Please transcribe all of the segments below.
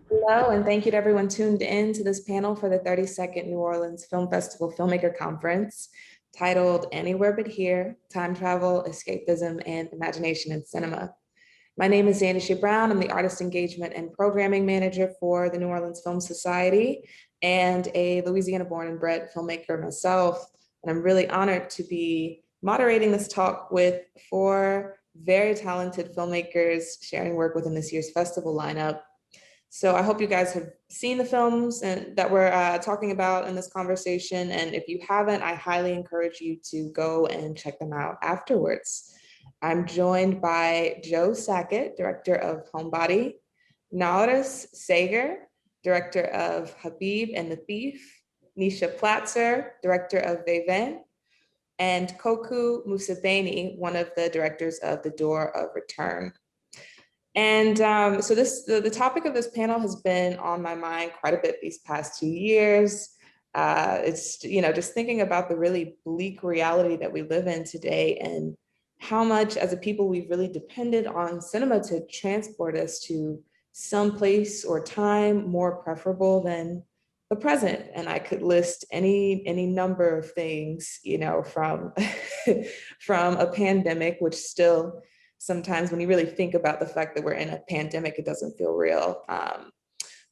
Hello, and thank you to everyone tuned in to this panel for the 32nd New Orleans Film Festival Filmmaker Conference titled Anywhere But Here, Time Travel, Escapism, and Imagination in Cinema. My name is Zandashé. I'm the Artist Engagement and Programming Manager for the New Orleans Film Society and a Louisiana-born and bred filmmaker myself. And I'm really honored to be moderating this talk with four very talented filmmakers sharing work within this year's festival lineup. So I hope you guys have seen the films and that we're talking about in this conversation. And if you haven't, I highly encourage you to go and check them out afterwards. I'm joined by Joe Sackett, director of Homebody, Naures director of Habib and the Thief, Nisha Platzer, director of Viven, and Koku Musebeni, one of the directors of The Door of Return. And so the topic of this panel has been on my mind quite a bit these past 2 years. It's, just thinking about the really bleak reality that we live in today and how much as a people we've really depended on cinema to transport us to some place or time more preferable than the present. And I could list any number of things, from from a pandemic, which still sometimes when you really think about the fact that we're in a pandemic, it doesn't feel real,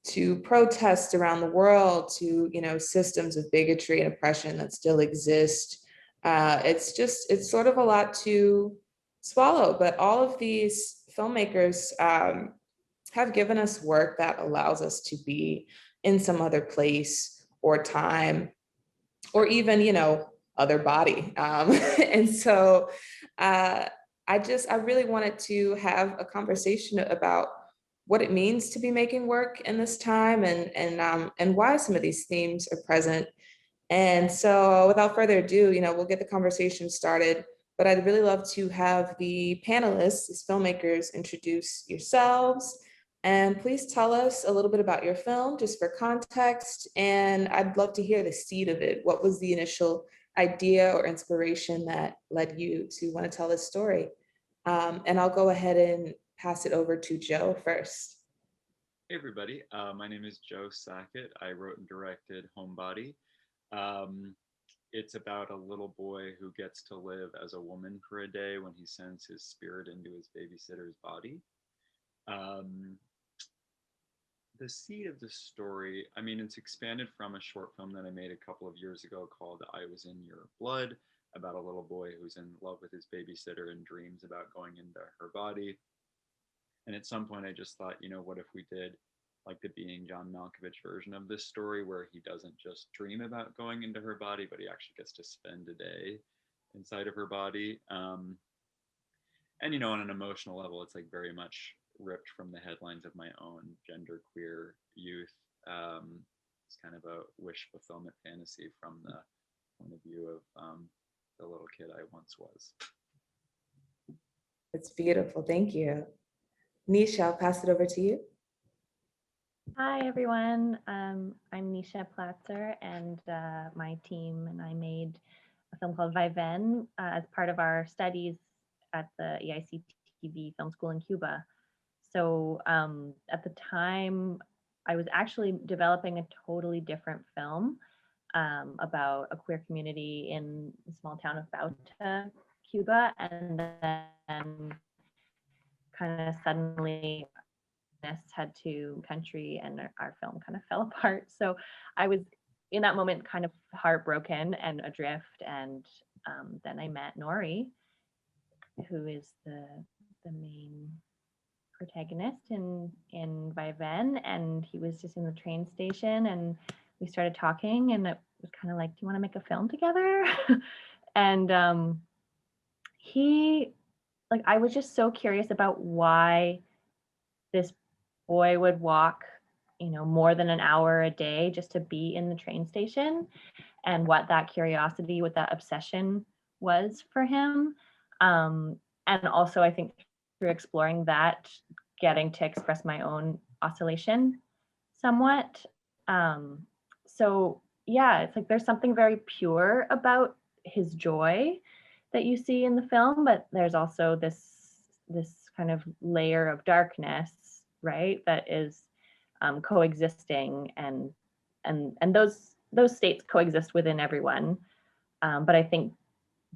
to protests around the world, to, systems of bigotry and oppression that still exist. It's sort of a lot to swallow, but all of these filmmakers have given us work that allows us to be in some other place or time, or even, other body. And so, I really wanted to have a conversation about what it means to be making work in this time and why some of these themes are present. And so without further ado, we'll get the conversation started, but I'd really love to have the panelists, these filmmakers, introduce yourselves. And please tell us a little bit about your film, just for context. And I'd love to hear the seed of it. What was the initial idea or inspiration that led you to want to tell this story? And I'll go ahead and pass it over to Joe first. Hey everybody, my name is Joe Sackett. I wrote and directed Homebody. It's about a little boy who gets to live as a woman for a day when he sends his spirit into his babysitter's body. The seed of the story, it's expanded from a short film that I made a couple of years ago called I Was in Your Blood, about a little boy who's in love with his babysitter and dreams about going into her body. And at some point I just thought, what if we did like the Being John Malkovich version of this story, where he doesn't just dream about going into her body, but he actually gets to spend a day inside of her body. And, on an emotional level, it's like very much ripped from the headlines of my own genderqueer youth. It's kind of a wish fulfillment fantasy from the point of view of the little kid I once was. It's beautiful. Thank you. Nisha, I'll pass it over to you. Hi, everyone. I'm Nisha Platzer, and my team and I made a film called Viven as part of our studies at the EIC TV Film School in Cuba. So at the time, I was actually developing a totally different film about a queer community in the small town of Bauta, Cuba, and then kind of suddenly had to country and our film kind of fell apart. So I was in that moment kind of heartbroken and adrift, and then I met Naures, who is the main protagonist in Viven, and he was just in the train station and we started talking, and it was kind of like, do you want to make a film together? And I was just so curious about why this boy would walk, more than an hour a day just to be in the train station, and what that curiosity, what that obsession was for him. And also, I think through exploring that, getting to express my own oscillation somewhat. So yeah, it's like there's something very pure about his joy that you see in the film, but there's also this kind of layer of darkness, right, that is coexisting, and those states coexist within everyone. But I think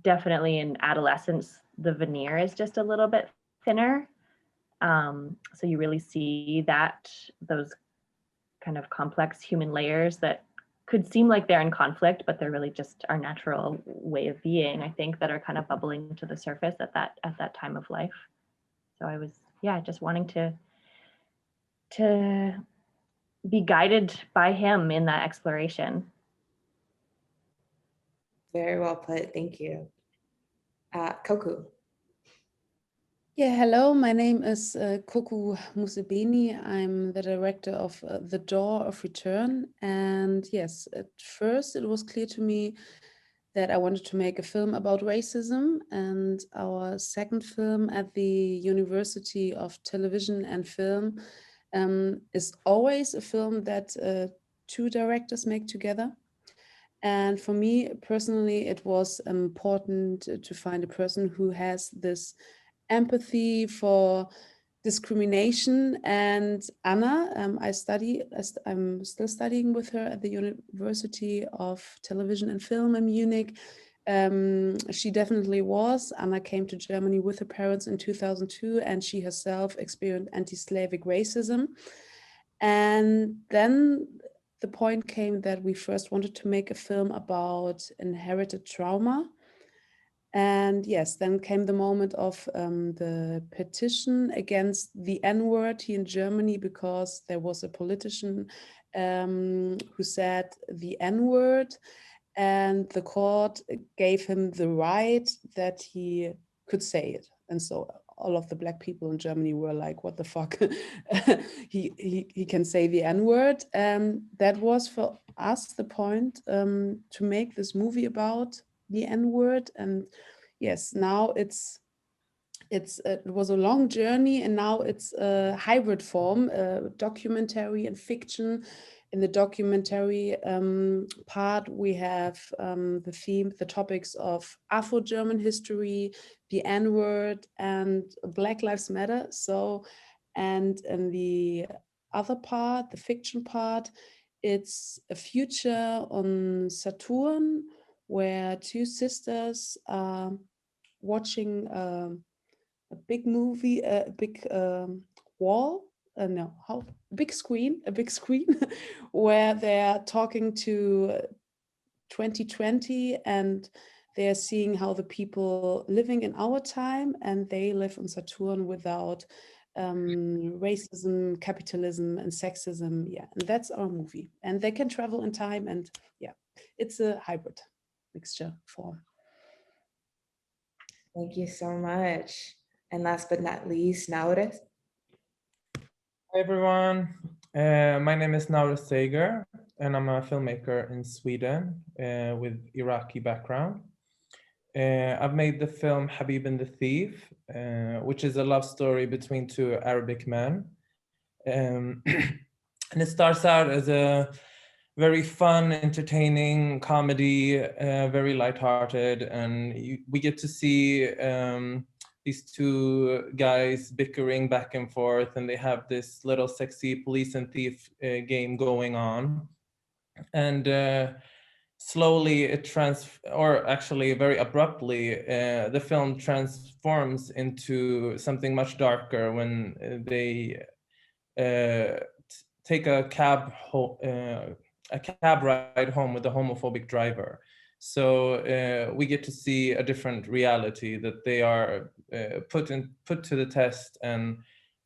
definitely in adolescence, the veneer is just a little bit thinner. So you really see those kind of complex human layers that could seem like they're in conflict, but they're really just our natural way of being, I think, that are kind of bubbling to the surface at that time of life. So I was, just wanting to be guided by him in that exploration. Very well put, thank you. Koku. Yeah, hello, my name is Koku Musebeni. I'm the director of The Door of Return. And yes, at first it was clear to me that I wanted to make a film about racism. And our second film at the University of Television and Film is always a film that two directors make together. And for me personally, it was important to find a person who has this empathy for discrimination. And Anna, I'm still studying with her at the University of Television and Film in Munich. She definitely was. Anna came to Germany with her parents in 2002, and she herself experienced anti-Slavic racism. And then the point came that we first wanted to make a film about inherited trauma. And yes, then came the moment of the petition against the N-word here in Germany, because there was a politician who said the N-word, and the court gave him the right that he could say it. And so all of the Black people in Germany were like, what the fuck? he can say the N-word. That was for us the point to make this movie about the N-word. And yes, now it was a long journey, and now it's a hybrid form, documentary and fiction. In the documentary part, we have the topics of Afro-German history, the N-word, and Black Lives Matter. So, and in the other part, the fiction part, it's a future on Saturn, where two sisters are watching a big movie, a big wall, a big screen, where they're talking to 2020, and they're seeing how the people living in our time, and they live on Saturn without racism, capitalism, and sexism. Yeah, and that's our movie. And they can travel in time, and yeah, it's a hybrid mixture form. Thank you so much. And last but not least, Naures. Hi everyone, my name is Naures Sager, and I'm a filmmaker in Sweden with Iraqi background. I've made the film Habib and the Thief, which is a love story between two Arabic men. And it starts out as a very fun, entertaining comedy, very lighthearted, and we get to see these two guys bickering back and forth, and they have this little sexy police and thief game going on. And slowly actually very abruptly, the film transforms into something much darker when they take a cab ride home with a homophobic driver. So we get to see a different reality, that they are put to the test, and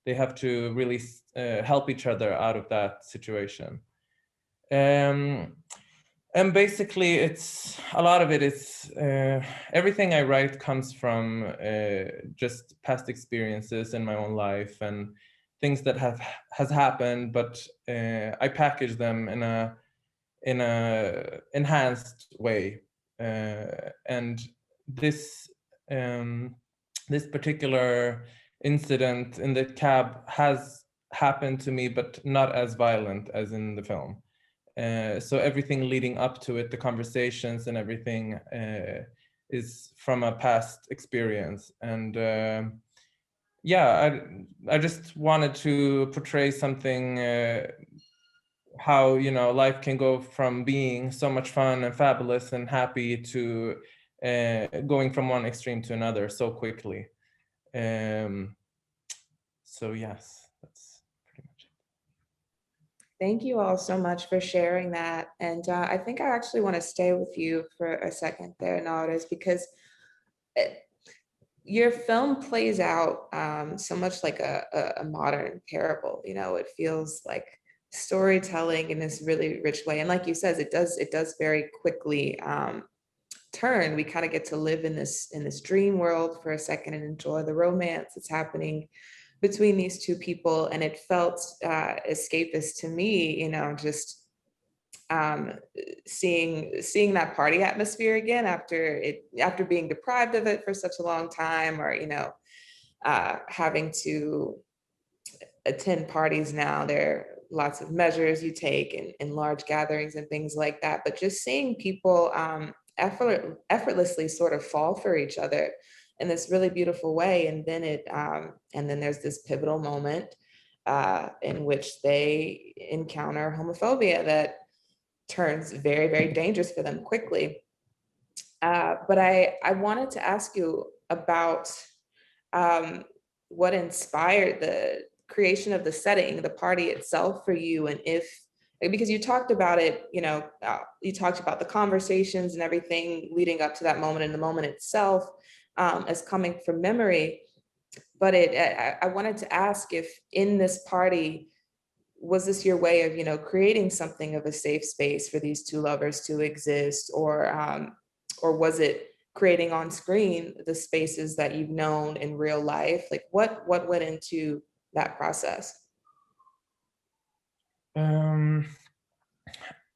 they have to really help each other out of that situation. And basically, it's a lot of it is everything I write comes from just past experiences in my own life and things that has happened, but I package them in a enhanced way. And this particular incident in the cab has happened to me, but not as violent as in the film. So everything leading up to it, the conversations and everything is from a past experience. And yeah, I just wanted to portray something how, you know, life can go from being so much fun and fabulous and happy to going from one extreme to another so quickly. So yes, that's pretty much it. Thank you all so much for sharing that. And I think I actually want to stay with you for a second there, Naures, because your film plays out so much like a modern parable. You know, it feels like storytelling in this really rich way. And like you said, it does very quickly turn. We kind of get to live in this dream world for a second and enjoy the romance that's happening between these two people. And it felt escapist to me, you know, just seeing that party atmosphere again after being deprived of it for such a long time, or, you know, having to attend parties now. There are lots of measures you take in large gatherings and things like that, but just seeing people effortlessly sort of fall for each other in this really beautiful way. And then there's this pivotal moment in which they encounter homophobia that turns very, very dangerous for them quickly. But I wanted to ask you about what inspired the creation of the setting, the party itself for you, and because you talked about it, you know, you talked about the conversations and everything leading up to that moment and the moment itself as coming from memory. But I wanted to ask if in this party, was this your way of, you know, creating something of a safe space for these two lovers to exist, or was it creating on screen the spaces that you've known in real life? Like what went into that process?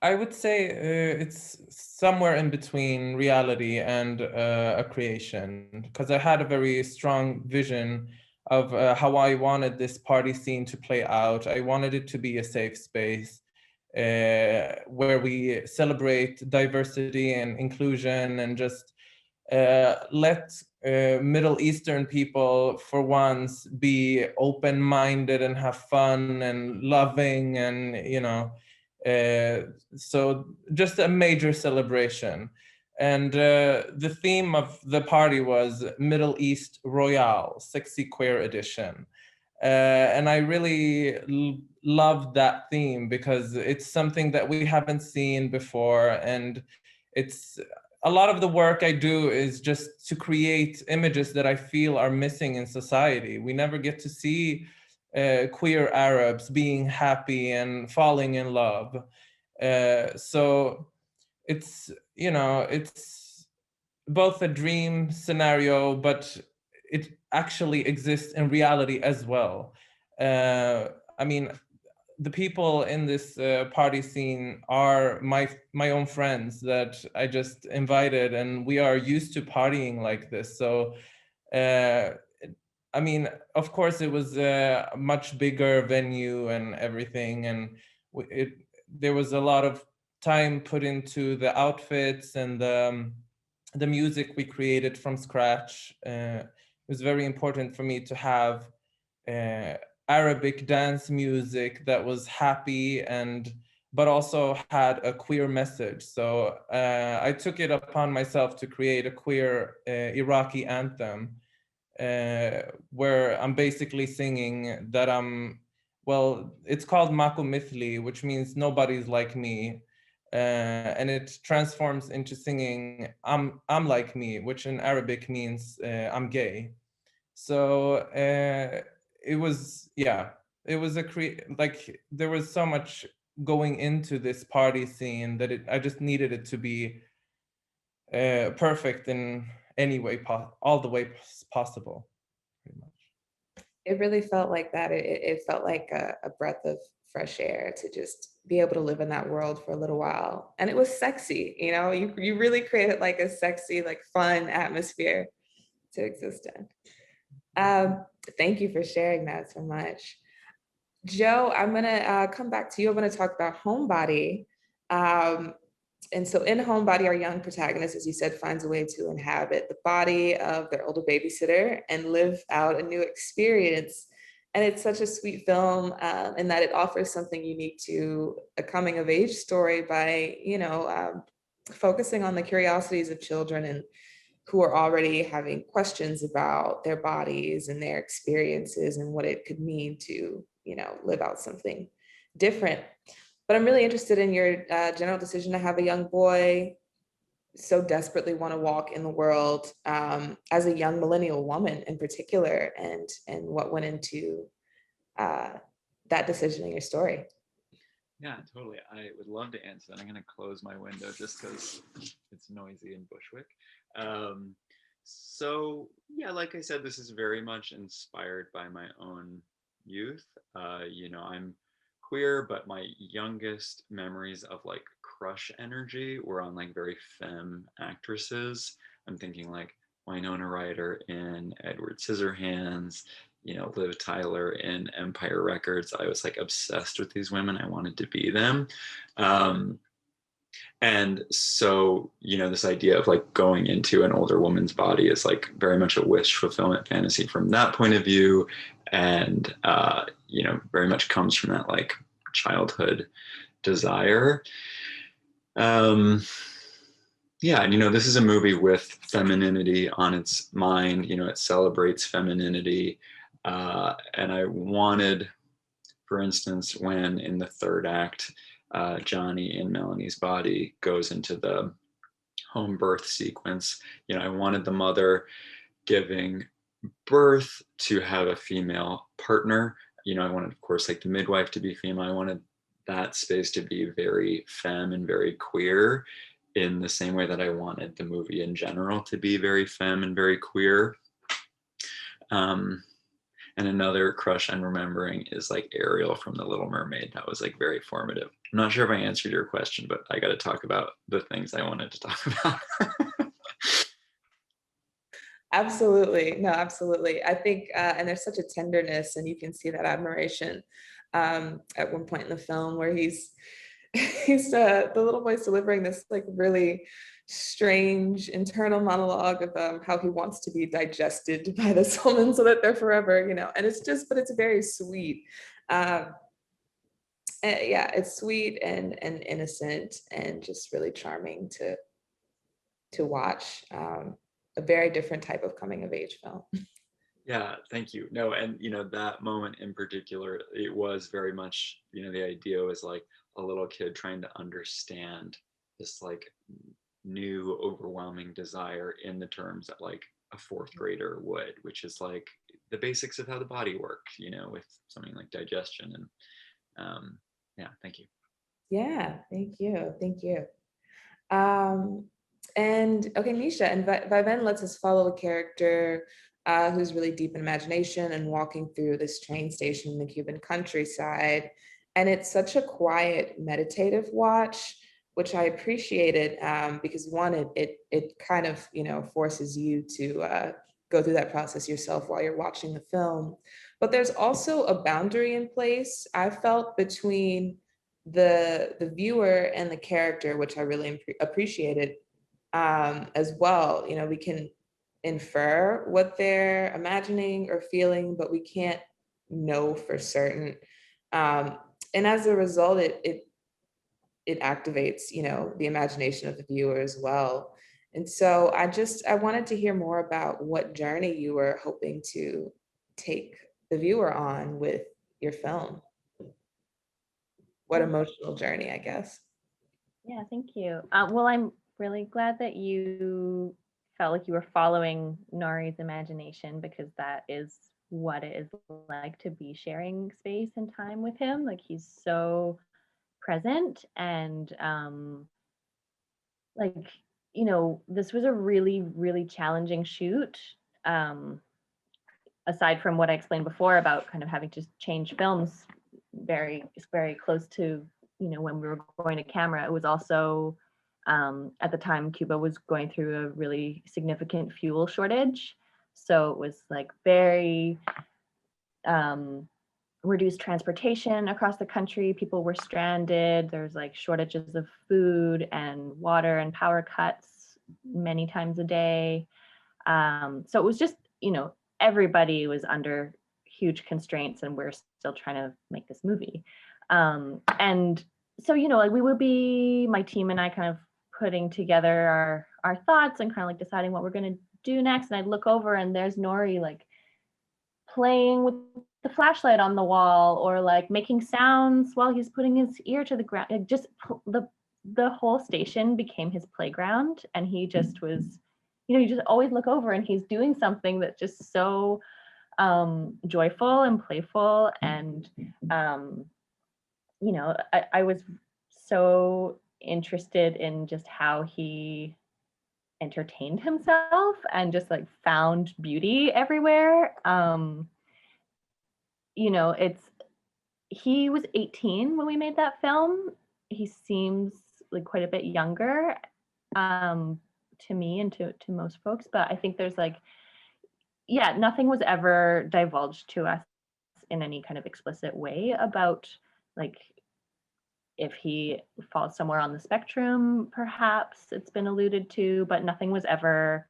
I would say it's somewhere in between reality and a creation, because I had a very strong vision of how I wanted this party scene to play out. I wanted it to be a safe space where we celebrate diversity and inclusion, and just let Middle Eastern people for once be open-minded and have fun and loving, and, you know, so just a major celebration. And the theme of the party was Middle East Royale, Sexy Queer Edition. And I really loved that theme because it's something that we haven't seen before. And it's a lot of the work I do is just to create images that I feel are missing in society. We never get to see queer Arabs being happy and falling in love. So it's, you know, it's both a dream scenario, but it actually exists in reality as well. I mean, the people in this party scene are my own friends that I just invited, and we are used to partying like this. So I mean, of course, it was a much bigger venue and everything, and there was a lot of time put into the outfits and the music we created from scratch. It was very important for me to have Arabic dance music that was happy but also had a queer message. So I took it upon myself to create a queer Iraqi anthem where I'm basically singing that it's called Maku Mithli, which means nobody's like me. And it transforms into singing I'm like me, which in Arabic means I'm gay. So it was there was so much going into this party scene that I just needed it to be perfect in any way, all the way possible, pretty much. It really felt like that. It felt like a breath of fresh air to just be able to live in that world for a little while. And it was sexy, you know, you really created like a sexy, like fun atmosphere to exist in. Thank you for sharing that so much. Joe, I'm gonna come back to you. I'm gonna talk about Homebody. And so in Homebody, our young protagonist, as you said, finds a way to inhabit the body of their older babysitter and live out a new experience. And it's such a sweet film in that it offers something unique to a coming of age story by, focusing on the curiosities of children and who are already having questions about their bodies and their experiences and what it could mean to, live out something different. But I'm really interested in your general decision to have a young boy so desperately want to walk in the world as a young millennial woman in particular, and what went into that decision in your story. Yeah, totally. I would love to answer that. I'm going to close my window just because it's noisy in Bushwick. So yeah, like I said, this is very much inspired by my own youth. I'm queer, but my youngest memories of like crush energy were on like very femme actresses. I'm thinking like Winona Ryder in Edward Scissorhands, Liv Tyler in Empire Records. I was like obsessed with these women. I wanted to be them. And so, this idea of like going into an older woman's body is like very much a wish fulfillment fantasy from that point of view. And, very much comes from that like childhood desire. Yeah, and this is a movie with femininity on its mind. It celebrates femininity. And I wanted, for instance, when in the third act, Johnny in Melanie's body goes into the home birth sequence, I wanted the mother giving birth to have a female partner. I wanted, of course, like the midwife to be female. I wanted that space to be very femme and very queer, in the same way that I wanted the movie in general to be very femme and very queer. And another crush I'm remembering is like Ariel from The Little Mermaid. That was like very formative. I'm not sure if I answered your question, but I got to talk about the things I wanted to talk about. Absolutely. No, absolutely. I think, and there's such a tenderness, and you can see that admiration at one point in the film where he's the little boy's delivering this like really strange internal monologue of how he wants to be digested by this woman so that they're forever, and but it's very sweet. And yeah, it's sweet and innocent and just really charming to watch. A very different type of coming of age film. Yeah, thank you. No, and that moment in particular, it was very much, the idea was like a little kid trying to understand this like new overwhelming desire in the terms that like a fourth grader would, which is like the basics of how the body works, with something like digestion. And yeah, thank you. Yeah, thank you. Thank you. And okay, Nisha, and Viven lets us follow a character who's really deep in imagination and walking through this train station in the Cuban countryside. And it's such a quiet, meditative watch, which I appreciated because one, it kind of, forces you to go through that process yourself while you're watching the film. But there's also a boundary in place, I felt, between the viewer and the character, which I really appreciated as well. We can infer what they're imagining or feeling, but we can't know for certain. And as a result, it activates, the imagination of the viewer as well. And so I wanted to hear more about what journey you were hoping to take the viewer on with your film. What emotional journey, I guess. Yeah, thank you. Well, I'm really glad that you felt like you were following Naures' imagination, because that is what it is like to be sharing space and time with him. Like, he's so present, and this was a really, really challenging shoot. Aside from what I explained before about kind of having to change films very, very close to, when we were going to camera, it was also, at the time, Cuba was going through a really significant fuel shortage. So it was like very reduced transportation across the country. People were stranded. There's like shortages of food and water and power cuts many times a day. So it was just, everybody was under huge constraints and we're still trying to make this movie. And so, you know, like my team and I kind of putting together our thoughts and kind of like deciding what we're going to do next. And I'd look over and there's Nori like playing with the flashlight on the wall or like making sounds while he's putting his ear to the ground. Like just the whole station became his playground, and he just was, you know, you just always look over and he's doing something that's just so joyful and playful. And you know, I was so interested in just how he entertained himself and just like found beauty everywhere. You know, he was 18 when we made that film. He seems like quite a bit younger to me and to most folks, but I think there's like, yeah, nothing was ever divulged to us in any kind of explicit way about like if he falls somewhere on the spectrum, perhaps it's been alluded to, but nothing was ever,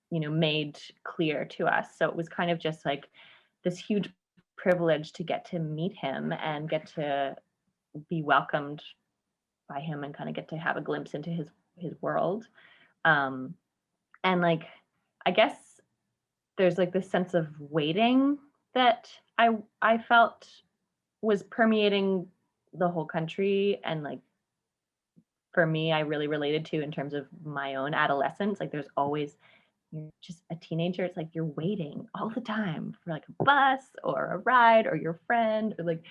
you know, made clear to us. So it was kind of just like this huge privilege to get to meet him and get to be welcomed by him and kind of get to have a glimpse into his world. And like, I guess there's like this sense of waiting that I felt was permeating the whole country, and like for me I really related to in terms of my own adolescence. Like there's always, you're just a teenager, it's like you're waiting all the time for like a bus or a ride or your friend, or like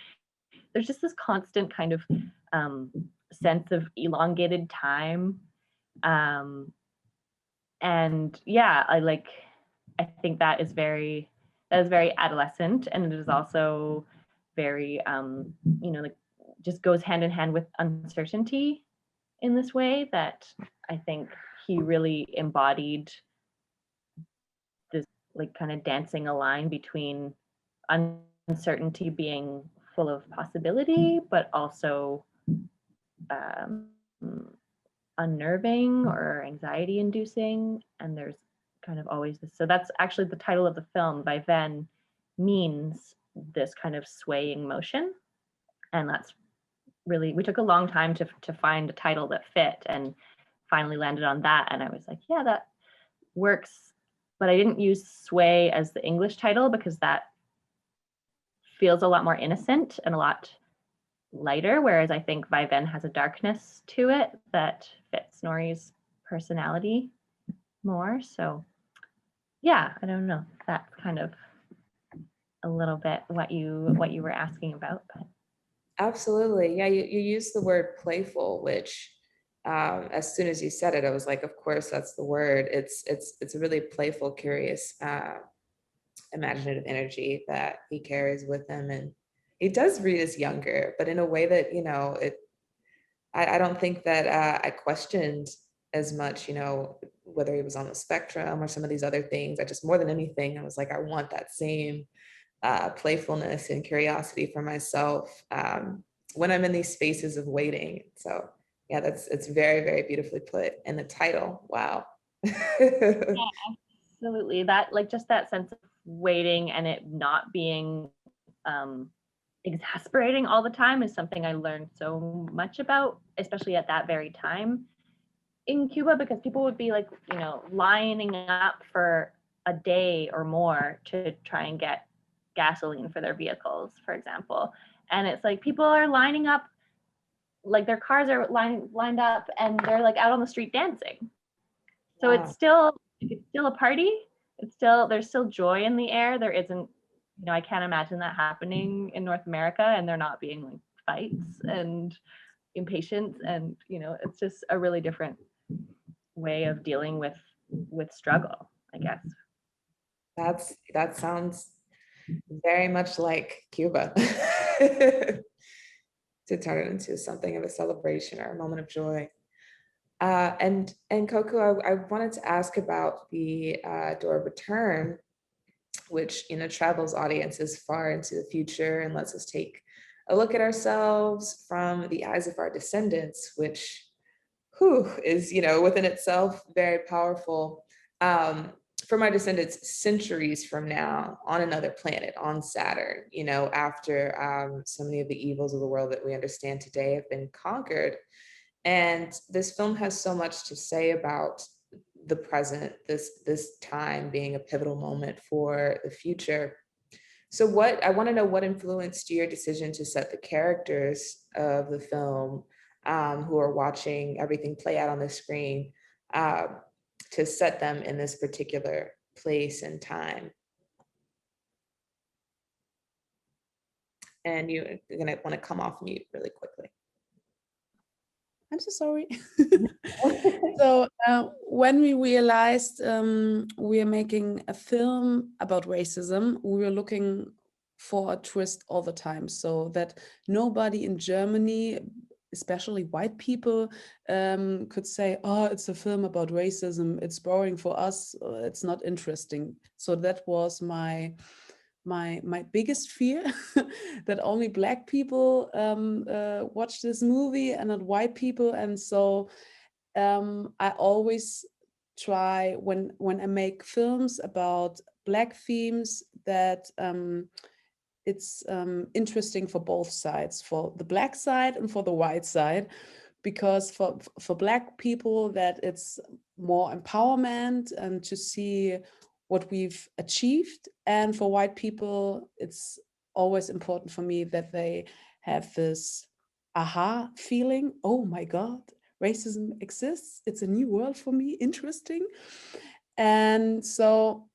there's just this constant kind of sense of elongated time. And yeah, I think that is very adolescent, and it is also very you know, like just goes hand in hand with uncertainty in this way that I think he really embodied this like kind of dancing a line between uncertainty being full of possibility, but also unnerving or anxiety inducing. And there's kind of always this, so that's actually the title of the film, Viven, means this kind of swaying motion. And that's really, we took a long time to find a title that fit, and finally landed on that. And I was like, yeah, that works. But I didn't use sway as the English title because that feels a lot more innocent and a lot lighter, whereas I think Viven has a darkness to it that fits Nori's personality more. So yeah, I don't know, that's kind of a little bit what you were asking about. But Absolutely. Yeah, you used the word playful, which as soon as you said it, I was like, of course, that's the word. It's a really playful, curious, imaginative energy that he carries with him. And he does read as younger, but in a way that, you know, I don't think that I questioned as much, you know, whether he was on the spectrum or some of these other things. I just, more than anything, I was like, I want that same playfulness and curiosity for myself when I'm in these spaces of waiting. So yeah, it's very, very beautifully put. And the title, wow. yeah, absolutely. That, like, just that sense of waiting and it not being exasperating all the time is something I learned so much about, especially at that very time in Cuba, because people would be like, you know, lining up for a day or more to try and get gasoline for their vehicles, for example. And it's like people are lining up, like their cars are lined up and they're like out on the street dancing. So wow. It's still a party. There's still joy in the air. There isn't, you know, I can't imagine that happening in North America, and there not being like fights and impatience, and, you know, it's just a really different way of dealing with struggle, I guess. That sounds very much like Cuba. To turn it into something of a celebration or a moment of joy. And Koku, I wanted to ask about the Door of Return, which, you know, travels audiences far into the future and lets us take a look at ourselves from the eyes of our descendants, which is, you know, within itself very powerful. from our descendants centuries from now on another planet, on Saturn, you know, after so many of the evils of the world that we understand today have been conquered. And this film has so much to say about the present, this time being a pivotal moment for the future. So what I want to know, what influenced your decision to set the characters of the film who are watching everything play out on the screen, to set them in this particular place and time? And you're gonna want to come off mute really quickly. I'm so sorry. So when we realized we are making a film about racism, we were looking for a twist all the time, so that nobody in Germany, especially white people, could say, oh, it's a film about racism, it's boring for us, it's not interesting. So that was my biggest fear, that only Black people watch this movie and not white people. And so I always try, when I make films about Black themes, that it's interesting for both sides, for the Black side and for the white side, because for Black people that it's more empowerment and to see what we've achieved, and for white people it's always important for me that they have this aha feeling, oh my God, racism exists, it's a new world for me, interesting. And so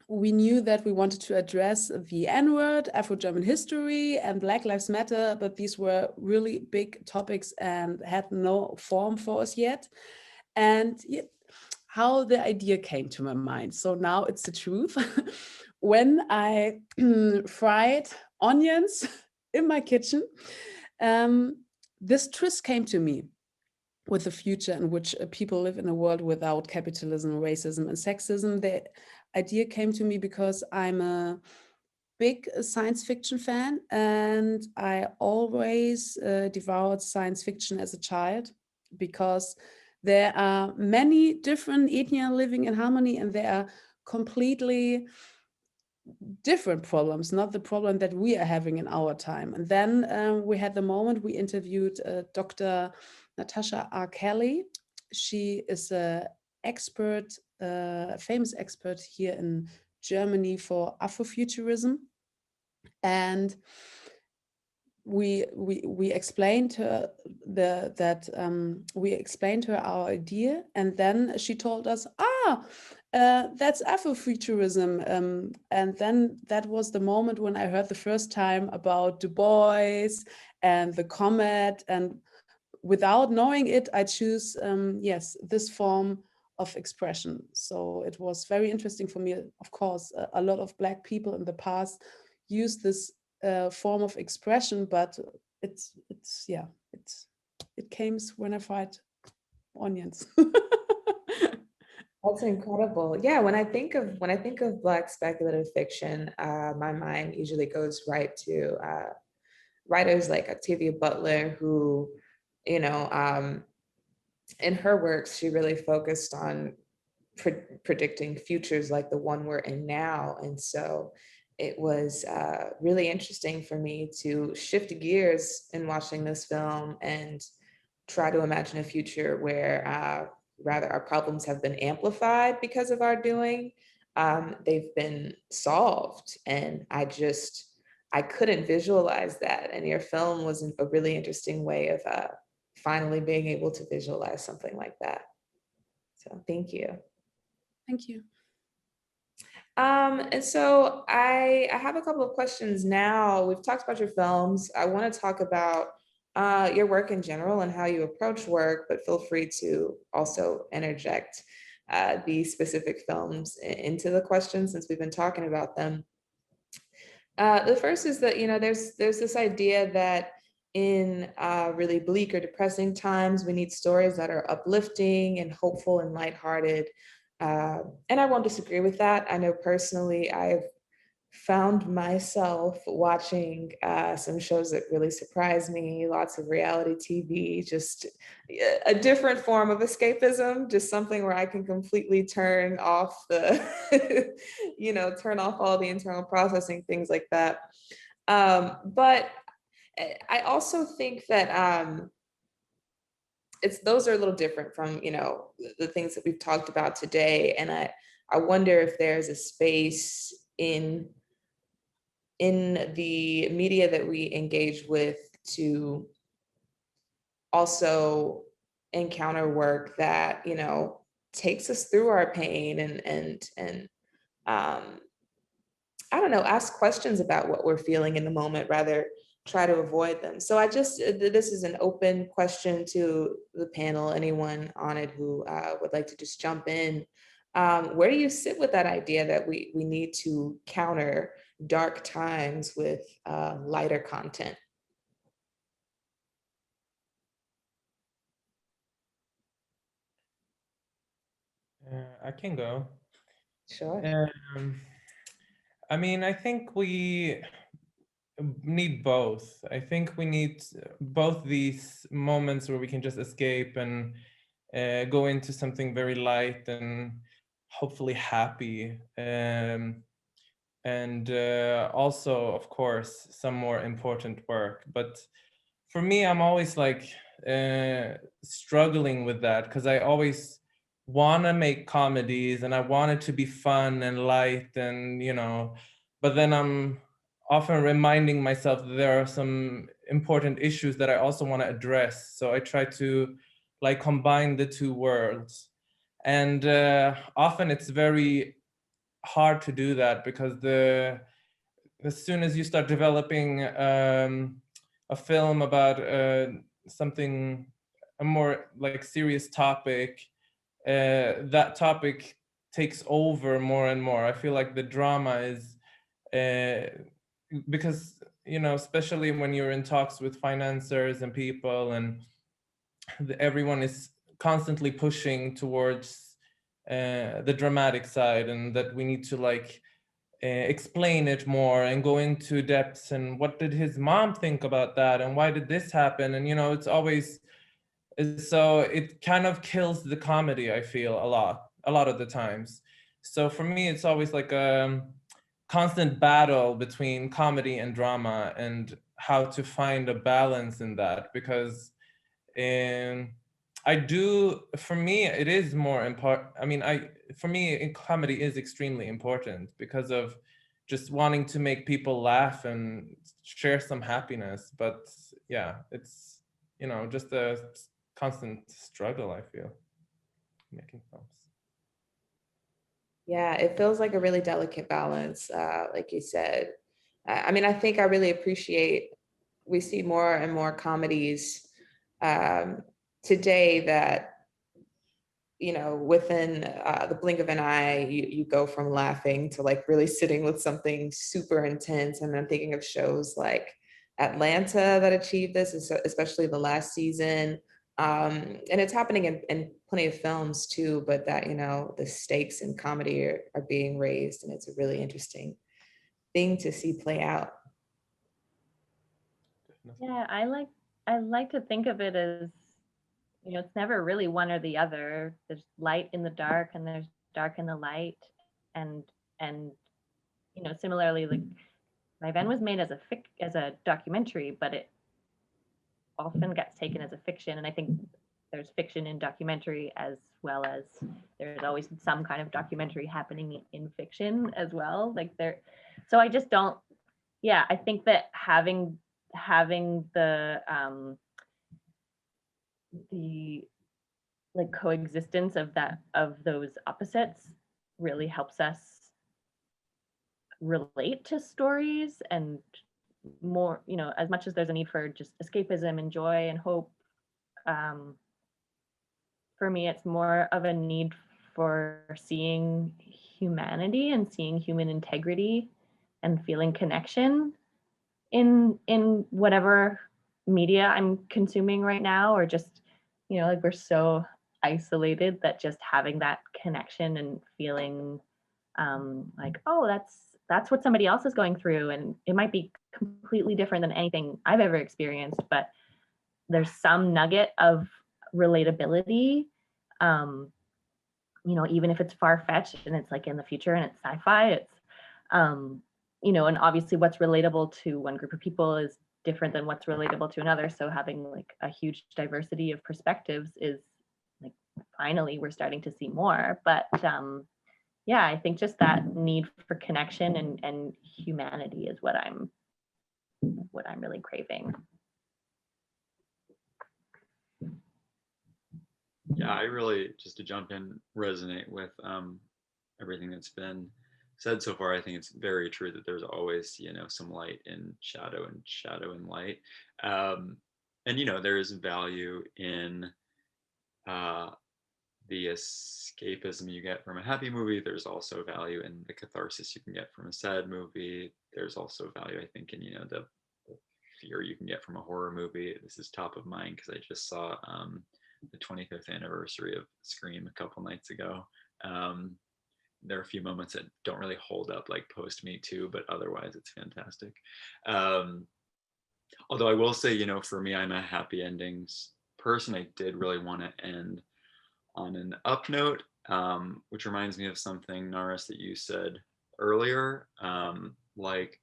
we knew that we wanted to address the N-word, Afro-German history, and Black Lives Matter, but these were really big topics and had no form for us yet. And how the idea came to my mind. So now it's the truth. When I fried onions in my kitchen, this twist came to me with the future in which people live in a world without capitalism, racism, and sexism. The idea came to me because I'm a big science fiction fan, and I always devoured science fiction as a child, because there are many different ethnia living in harmony, and there are completely different problems, not the problem that we are having in our time. And then we had the moment we interviewed Dr. Natasha R. Kelly. She is a famous expert here in Germany for Afrofuturism. And we explained her we explained her our idea, and then she told us, that's Afrofuturism. And then that was the moment when I heard the first time about Du Bois and the comet, and without knowing it, I choose yes, this form of expression. So it was very interesting for me. Of course, a lot of Black people in the past used this form of expression, but it came when I fried onions. That's incredible. Yeah, when I think of Black speculative fiction, my mind usually goes right to writers like Octavia Butler, who, you know, in her works, she really focused on predicting futures like the one we're in now. And so it was really interesting for me to shift gears in watching this film and try to imagine a future where rather our problems have been amplified because of our doing. They've been solved. And I couldn't visualize that. And your film was a really interesting way of finally being able to visualize something like that. So thank you. Thank you. And so I have a couple of questions now. We've talked about your films. I want to talk about your work in general and how you approach work, but feel free to also interject these specific films into the questions since we've been talking about them. The first is that, you know, there's this idea that in really bleak or depressing times, we need stories that are uplifting and hopeful and lighthearted. And I won't disagree with that. I know personally, I've found myself watching some shows that really surprised me, lots of reality TV, just a different form of escapism, just something where I can completely turn off the, turn off all the internal processing, things like that. But I also think that those are a little different from, the things that we've talked about today. And I wonder if there's a space in the media that we engage with to also encounter work that, takes us through our pain and I don't know, ask questions about what we're feeling in the moment, rather try to avoid them. So this is an open question to the panel, anyone on it who would like to just jump in. Where do you sit with that idea that we need to counter dark times with lighter content? I can go. Sure. I mean, I think we need both. I think we need both these moments where we can just escape and go into something very light and hopefully happy. And also, of course, some more important work. But for me, I'm always like struggling with that, because I always want to make comedies and I want it to be fun and light and, but then I'm often reminding myself that there are some important issues that I also want to address. So I try to like combine the two worlds. And often it's very hard to do that, because as soon as you start developing a film about a more like serious topic, that topic takes over more and more. I feel like the drama is because especially when you're in talks with financiers and people, and everyone is constantly pushing towards the dramatic side, and that we need to like explain it more and go into depths, and what did his mom think about that, and why did this happen, and it's always, so it kind of kills the comedy, I feel, a lot of the times. So for me, it's always like a constant battle between comedy and drama, and how to find a balance in that, because for me, it is more important. I mean, for me, comedy is extremely important because of just wanting to make people laugh and share some happiness. But yeah, it's, just a constant struggle, I feel, making films. Yeah, it feels like a really delicate balance, like you said. I mean, I think I really appreciate, we see more and more comedies today that, within the blink of an eye, you go from laughing to like really sitting with something super intense. And I'm thinking of shows like Atlanta that achieved this, especially the last season. And it's happening in plenty of films too, but that, the stakes in comedy are being raised, and it's a really interesting thing to see play out. Yeah, I like to think of it as, it's never really one or the other. There's light in the dark and there's dark in the light. And similarly, like Viven was made as a documentary, but it often gets taken as a fiction. And I think there's fiction in documentary, as well as there's always some kind of documentary happening in fiction as well. So I just don't, yeah, I think that having the like coexistence of those opposites really helps us relate to stories, and more, as much as there's a need for just escapism and joy and hope, for me it's more of a need for seeing humanity and seeing human integrity and feeling connection in whatever media I'm consuming right now, or just, like we're so isolated that just having that connection and feeling like, oh, that's what somebody else is going through, and it might be completely different than anything I've ever experienced, but there's some nugget of relatability, you know, even if it's far-fetched and it's like in the future and it's sci-fi, it's you know, and obviously what's relatable to one group of people is different than what's relatable to another. So having like a huge diversity of perspectives is like, finally we're starting to see more. But yeah, I think just that need for connection and humanity is what I'm really craving. Yeah, I really, just to jump in, resonate with everything that's been said so far. I think it's very true that there's always, you know, some light in shadow and shadow in light. And, you know, there is value in the escapism you get from a happy movie. There's also value in the catharsis you can get from a sad movie. There's also value, I think, in, you know, the fear you can get from a horror movie. This is top of mind because I just saw the 25th anniversary of Scream a couple nights ago. There are a few moments that don't really hold up like post Me Too, but otherwise it's fantastic. Although I will say, you know, for me, I'm a happy endings person. I did really want to end on an up note, which reminds me of something, Naures, that you said earlier. Like,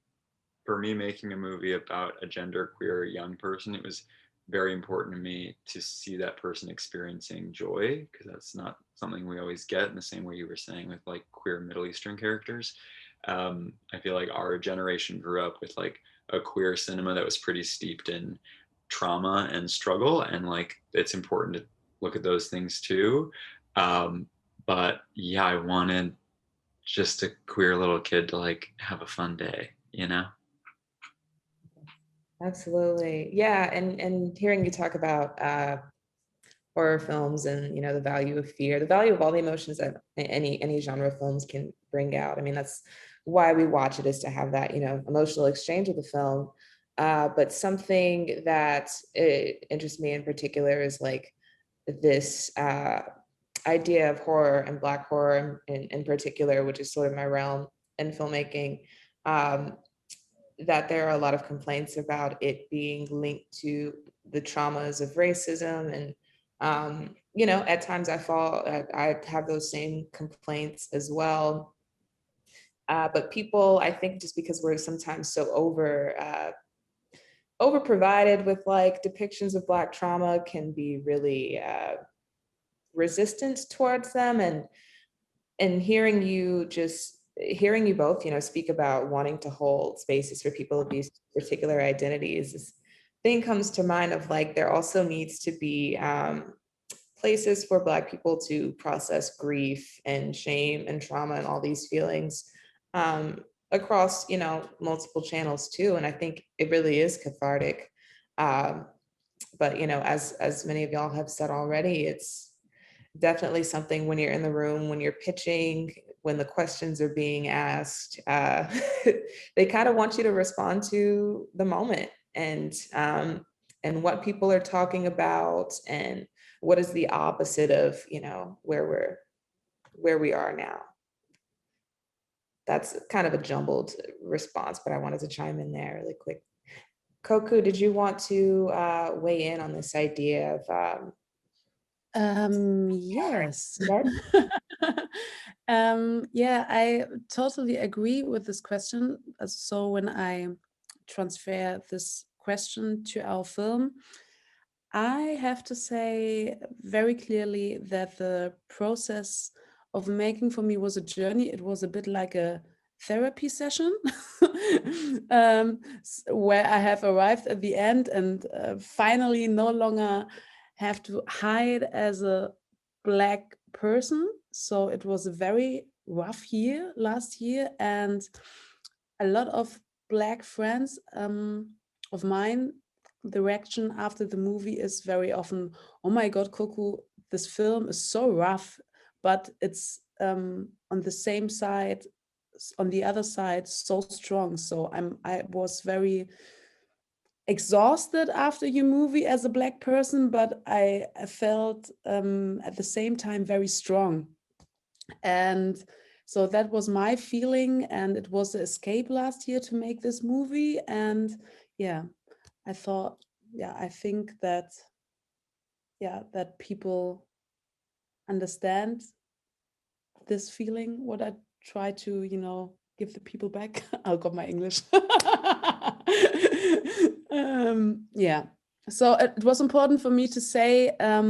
for me, making a movie about a genderqueer young person, it was very important to me to see that person experiencing joy, because that's not something we always get in the same way you were saying with like queer Middle Eastern characters. I feel like our generation grew up with like a queer cinema that was pretty steeped in trauma and struggle, and like it's important to look at those things too. But yeah, I wanted just a queer little kid to like have a fun day, you know? Absolutely. Yeah. And hearing you talk about horror films and, you know, the value of fear, the value of all the emotions that any genre of films can bring out. I mean, that's why we watch it, is to have that, you know, emotional exchange with the film. But something that interests me in particular is like this idea of horror and Black horror in particular, which is sort of my realm in filmmaking. That there are a lot of complaints about it being linked to the traumas of racism. And, you know, at times I have those same complaints as well. But people, I think just because we're sometimes so over provided with like depictions of Black trauma, can be really resistant towards them. And hearing you both, you know, speak about wanting to hold spaces for people of these particular identities, this thing comes to mind of like, there also needs to be places for Black people to process grief and shame and trauma and all these feelings across, you know, multiple channels too. And I think it really is cathartic. But, you know, as many of y'all have said already, it's definitely something when you're in the room, when you're pitching, when the questions are being asked, they kind of want you to respond to the moment and what people are talking about, and what is the opposite of, you know, where we are now. That's kind of a jumbled response, but I wanted to chime in there really quick. Koku, did you want to weigh in on this idea of Yes. Yeah, I totally agree with this question. So when I transfer this question to our film, I have to say very clearly that the process of making for me was a journey. It was a bit like a therapy session where I have arrived at the end and finally no longer have to hide as a Black person. So it was a very rough year last year, and a lot of Black friends of mine, the reaction after the movie is very often, oh my God, Koku, this film is so rough, but it's on the same side, on the other side, so strong. So I was very exhausted after your movie as a Black person, but I felt at the same time very strong. And So that was my feeling, and it was an escape last year to make this movie. And yeah, I thought, yeah, I think that, yeah, that people understand this feeling, what I try to, you know, give the people back. I'll got my English. Yeah, so it was important for me to say how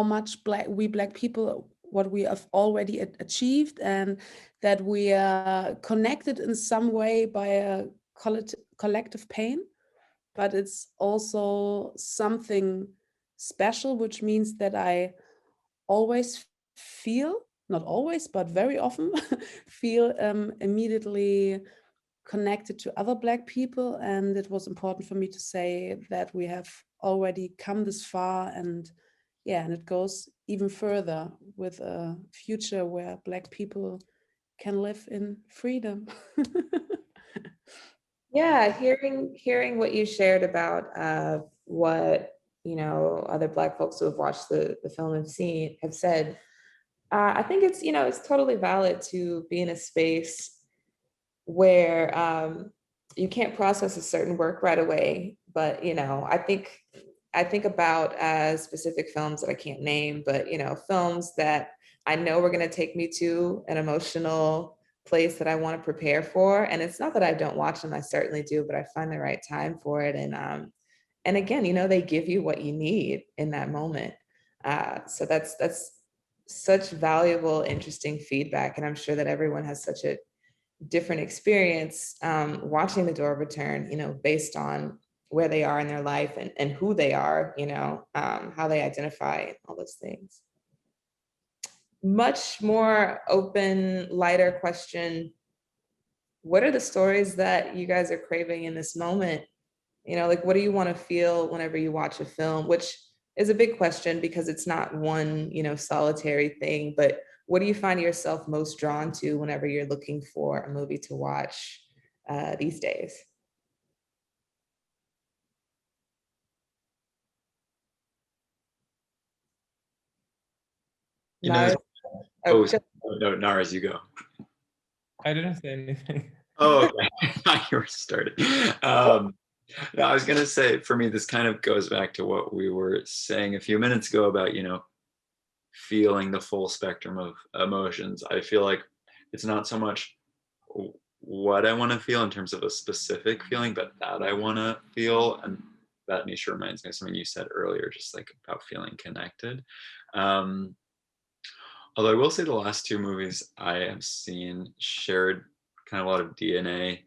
much we black people, what we have already achieved, and that we are connected in some way by a collective pain, but it's also something special, which means that I always feel, not always, but very often feel immediately connected to other Black people. And it was important for me to say that we have already come this far, and yeah, and it goes even further with a future where Black people can live in freedom. Yeah, hearing what you shared about what, you know, other Black folks who have watched the film have said, I think it's, you know, it's totally valid to be in a space where you can't process a certain work right away. But, you know, I think about specific films that I can't name, but, you know, films that I know were going to take me to an emotional place that I want to prepare for. And it's not that I don't watch them, I certainly do, but I find the right time for it. And again, you know, they give you what you need in that moment. So that's such valuable, interesting feedback. And I'm sure that everyone has such a different experience watching The Door of Return, you know, based on where they are in their life and who they are, you know, how they identify, all those things. Much more open, lighter question. What are the stories that you guys are craving in this moment? You know, like, what do you want to feel whenever you watch a film? Which is a big question because it's not one, you know, solitary thing, but what do you find yourself most drawn to whenever you're looking for a movie to watch these days? You know, Naures? no, Naures, you go. I didn't say anything. Oh, okay. You were started. No, I was gonna say, for me, this kind of goes back to what we were saying a few minutes ago about, you know, feeling the full spectrum of emotions. I feel like it's not so much what I want to feel in terms of a specific feeling, but that I want to feel. And that, Nisha, reminds me of something you said earlier, just like about feeling connected. Although I will say the last two movies I have seen shared kind of a lot of DNA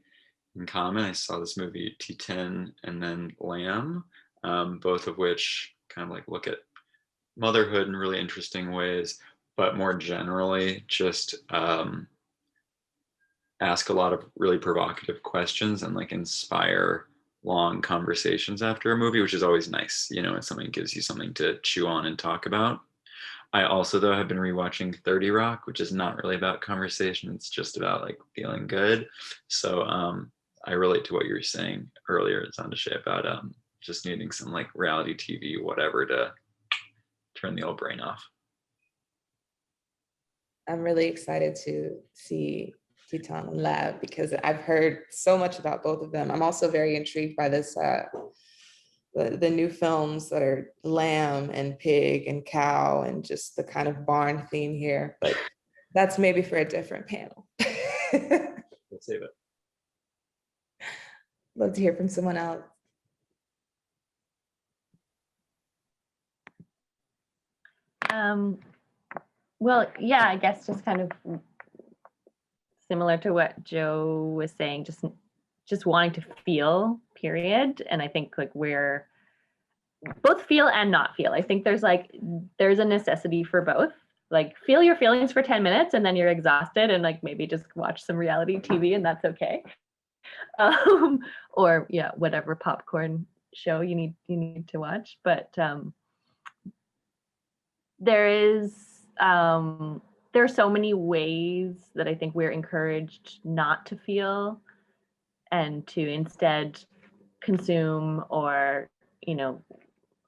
in common. I saw this movie T10 and then Lamb, both of which kind of like look at motherhood in really interesting ways, but more generally just ask a lot of really provocative questions and like inspire long conversations after a movie, which is always nice, you know, when something gives you something to chew on and talk about. I also, though, have been rewatching 30 Rock, which is not really about conversation. It's just about like feeling good. So I relate to what you were saying earlier, Zandashé, about just needing some like reality TV, whatever, to turn the old brain off. I'm really excited to see T10 and Lab because I've heard so much about both of them. I'm also very intrigued by this the new films that are lamb and pig and cow and just the kind of barn theme here, but that's maybe for a different panel. Let's save it. Love to hear from someone else. Well, yeah, I guess just kind of similar to what Joe was saying, just wanting to feel, period. And I think like we're both feel and not feel. I think there's a necessity for both. Like feel your feelings for 10 minutes and then you're exhausted and like maybe just watch some reality TV and that's okay. Or yeah, whatever popcorn show you need to watch. But there are so many ways that I think we're encouraged not to feel and to instead consume, or, you know,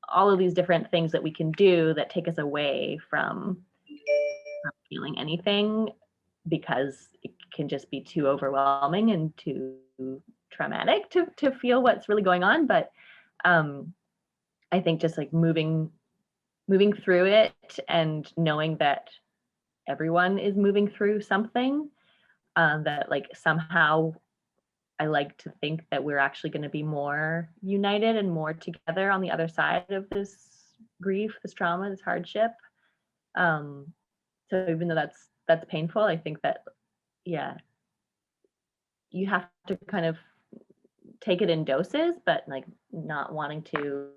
all of these different things that we can do that take us away from from feeling anything because it can just be too overwhelming and too traumatic to feel what's really going on. But I think just like moving through it and knowing that everyone is moving through something, that like somehow I like to think that we're actually going to be more united and more together on the other side of this grief, this trauma, this hardship. So even though that's painful, I think that, yeah, you have to kind of take it in doses, but like not wanting to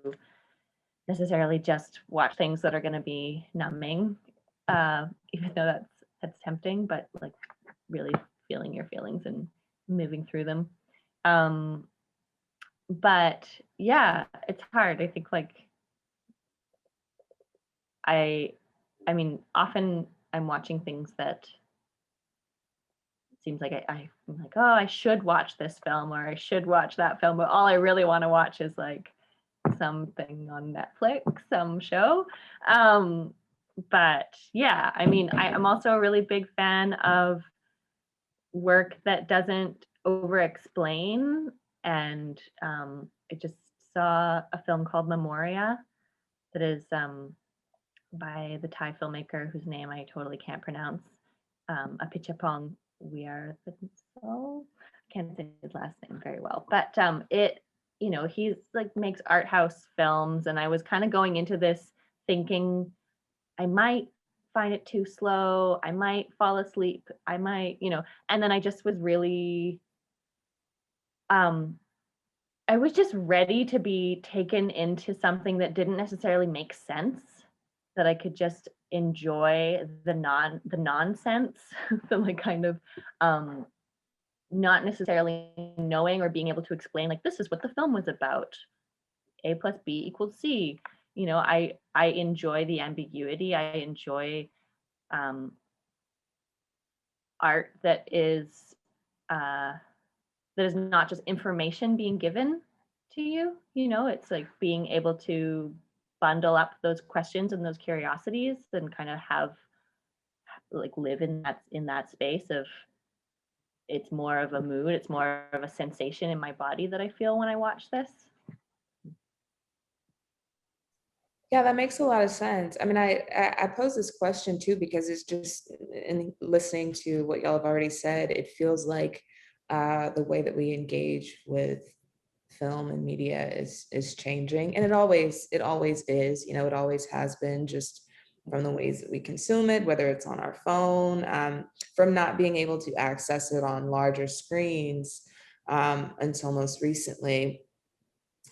necessarily just watch things that are going to be numbing, even though that's tempting, but like really feeling your feelings and moving through them. But yeah, it's hard. I think like I mean, often I'm watching things that seems like I'm like, oh, I should watch this film or I should watch that film, but all I really want to watch is like something on Netflix, some show. But yeah, I mean, I'm also a really big fan of work that doesn't over explain. And I just saw a film called Memoria that is by the Thai filmmaker whose name I totally can't pronounce, Apichapong Weerathasinghe. Can't say his last name very well, but it, you know, he's like makes art house films, and I was kind of going into this thinking I might find it too slow, I might fall asleep, I might, you know, and then I just was really I was just ready to be taken into something that didn't necessarily make sense, that I could just enjoy the nonsense, the like kind of not necessarily knowing or being able to explain like this is what the film was about. A plus B equals C. You know, I enjoy the ambiguity. I enjoy art that is not just information being given to you. You know, it's like being able to bundle up those questions and those curiosities and kind of have like live in that space of, it's more of a mood, it's more of a sensation in my body that I feel when I watch this. Yeah, that makes a lot of sense. I mean, I pose this question too, because it's just in listening to what y'all have already said, it feels like the way that we engage with film and media is changing. And it always is, you know, it always has been, just from the ways that we consume it, whether it's on our phone, from not being able to access it on larger screens until most recently.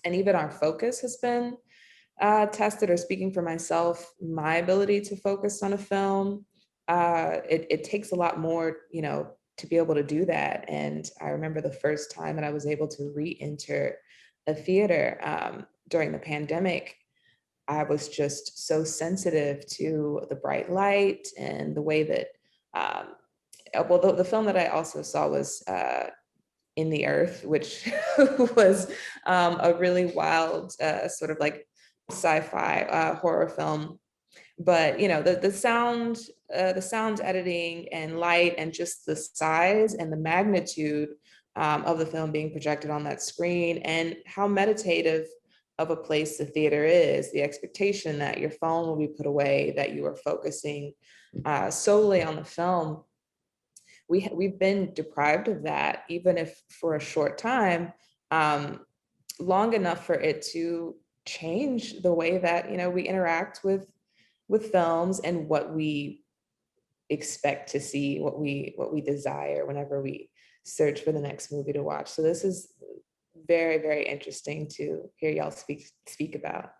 And even our focus has been tested, or speaking for myself, my ability to focus on a film, it takes a lot more, you know, to be able to do that. And I remember the first time that I was able to re-enter a theater during the pandemic, I was just so sensitive to the bright light and the way that, well, the film that I also saw was In the Earth, which was a really wild sort of like sci-fi horror film. But you know, the sound editing and light and just the size and the magnitude of the film being projected on that screen, and how meditative of a place the theater is, the expectation that your phone will be put away, that you are focusing solely on the film. We've been deprived of that, even if for a short time, long enough for it to change the way that, you know, we interact with films and what we expect to see, what we desire whenever we search for the next movie to watch. So this is very, very interesting to hear y'all speak about.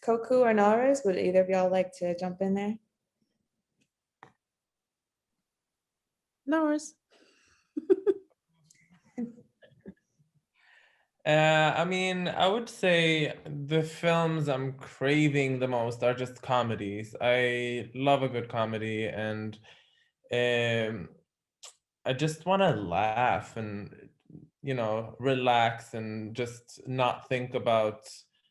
Koku or Naures, would either of y'all like to jump in there? Naures. I mean, I would say the films I'm craving the most are just comedies. I love a good comedy, and I just want to laugh and, you know, relax and just not think about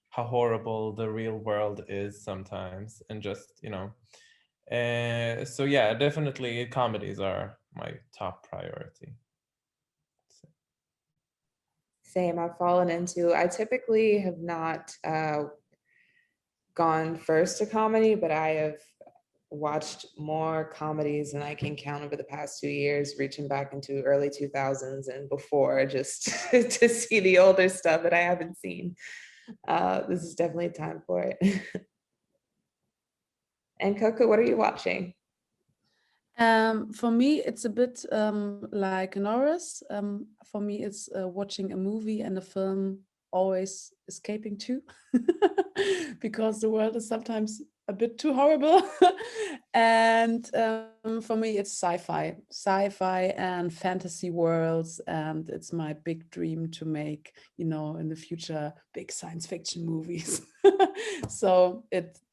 how horrible the real world is sometimes, and just, you know, So yeah, definitely comedies are my top priority. Same, I've fallen into, I typically have not gone first to comedy, but I have watched more comedies than I can count over the past 2 years, reaching back into early 2000s and before, just to see the older stuff that I haven't seen. This is definitely time for it. And Koku, what are you watching? For me, it's a bit like Naures. For me, it's watching a movie and a film always escaping to, because the world is sometimes a bit too horrible. And for me, it's sci-fi and fantasy worlds. And it's my big dream to make, in the future, big science fiction movies. So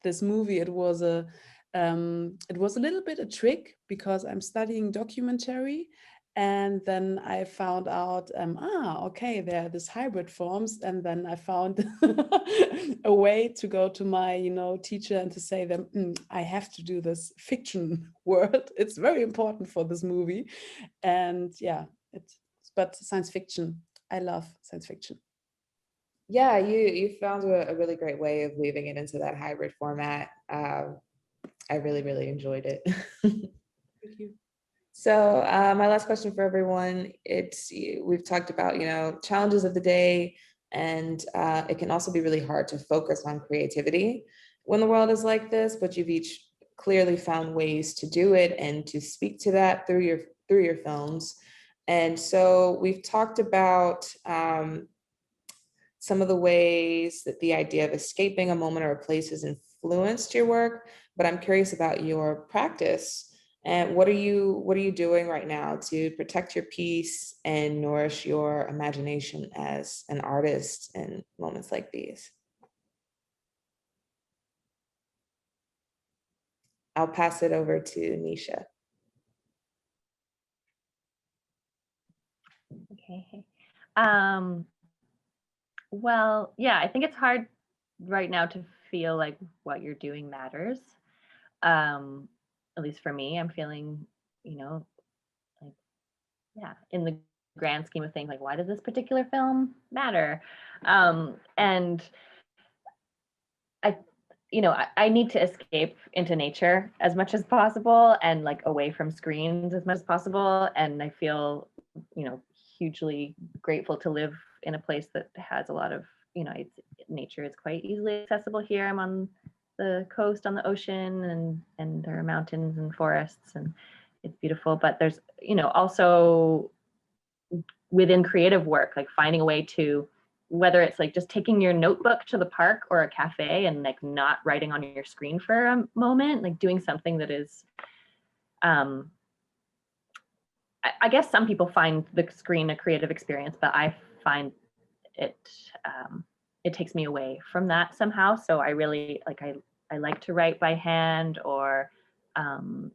this movie, it was a little bit a trick because I'm studying documentary, and then I found out, okay, there are these hybrid forms, and then I found a way to go to my, teacher and to say them, I have to do this fiction world. It's very important for this movie, and yeah, but science fiction. I love science fiction. Yeah, you found a really great way of weaving it into that hybrid format. I really, really enjoyed it. Thank you. So my last question for everyone, we've talked about, challenges of the day, and it can also be really hard to focus on creativity when the world is like this, but you've each clearly found ways to do it and to speak to that through your films. And so we've talked about some of the ways that the idea of escaping a moment or a place has influenced your work, but I'm curious about your practice. And what are you doing right now to protect your peace and nourish your imagination as an artist in moments like these? I'll pass it over to Nisha. Okay. Well, yeah, I think it's hard right now to feel like what you're doing matters. At least for me, I'm feeling, like, yeah, in the grand scheme of things, like, why does this particular film matter? And I need to escape into nature as much as possible and like away from screens as much as possible. And I feel, hugely grateful to live in a place that has a lot of, nature is quite easily accessible here. I'm on the coast, on the ocean, and there are mountains and forests, and it's beautiful. But there's, also within creative work, like finding a way to, whether it's like just taking your notebook to the park or a cafe and like not writing on your screen for a moment, like doing something that is, I guess some people find the screen a creative experience, but I find it, it takes me away from that somehow. So I really I like to write by hand, or I'm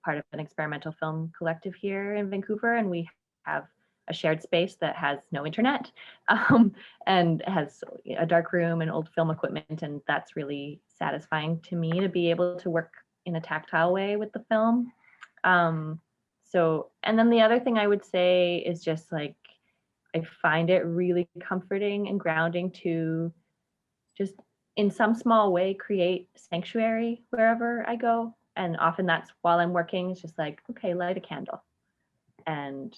part of an experimental film collective here in Vancouver, and we have a shared space that has no internet, and has a dark room and old film equipment, and that's really satisfying to me to be able to work in a tactile way with the film. So, and then the other thing I would say is just like, I find it really comforting and grounding to just in some small way create sanctuary wherever I go. And often that's while I'm working, it's just like, okay, light a candle. And,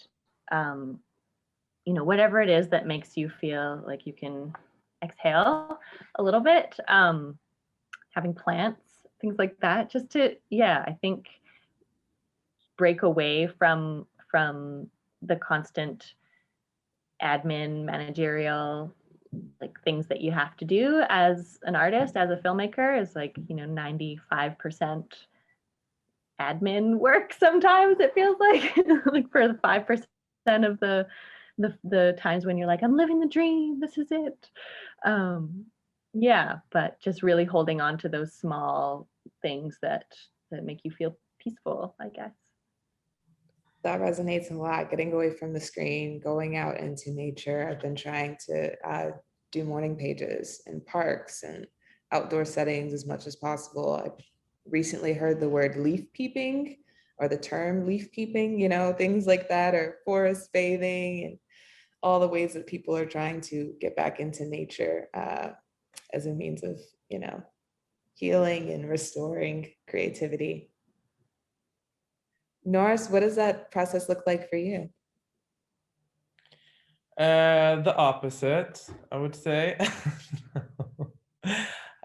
whatever it is that makes you feel like you can exhale a little bit, having plants, things like that, just to, I think break away from the constant admin, managerial, like things that you have to do as an artist, as a filmmaker, is like 95% admin work. Sometimes it feels like like for the 5% of the times when you're like, I'm living the dream, this is it. But just really holding on to those small things that make you feel peaceful, I guess. That resonates a lot, getting away from the screen, going out into nature. I've been trying to do morning pages in parks and outdoor settings as much as possible. recently heard the word leaf peeping or the term leaf peeping, you know, things like that, or forest bathing, and all the ways that people are trying to get back into nature as a means of, you know, healing and restoring creativity. Naures, what does that process look like for you? The opposite, I would say.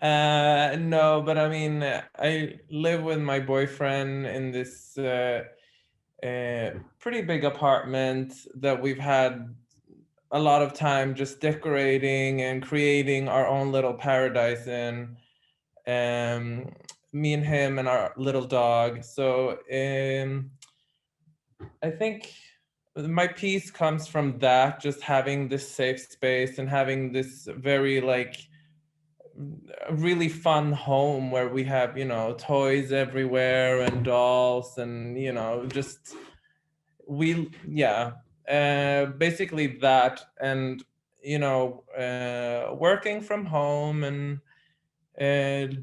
No, but I mean, I live with my boyfriend in this pretty big apartment that we've had a lot of time just decorating and creating our own little paradise in. Me and him and our little dog. So I think my peace comes from that, just having this safe space and having this very like really fun home where we have, you know, toys everywhere and dolls and, you know, just basically that. And, you know, working from home and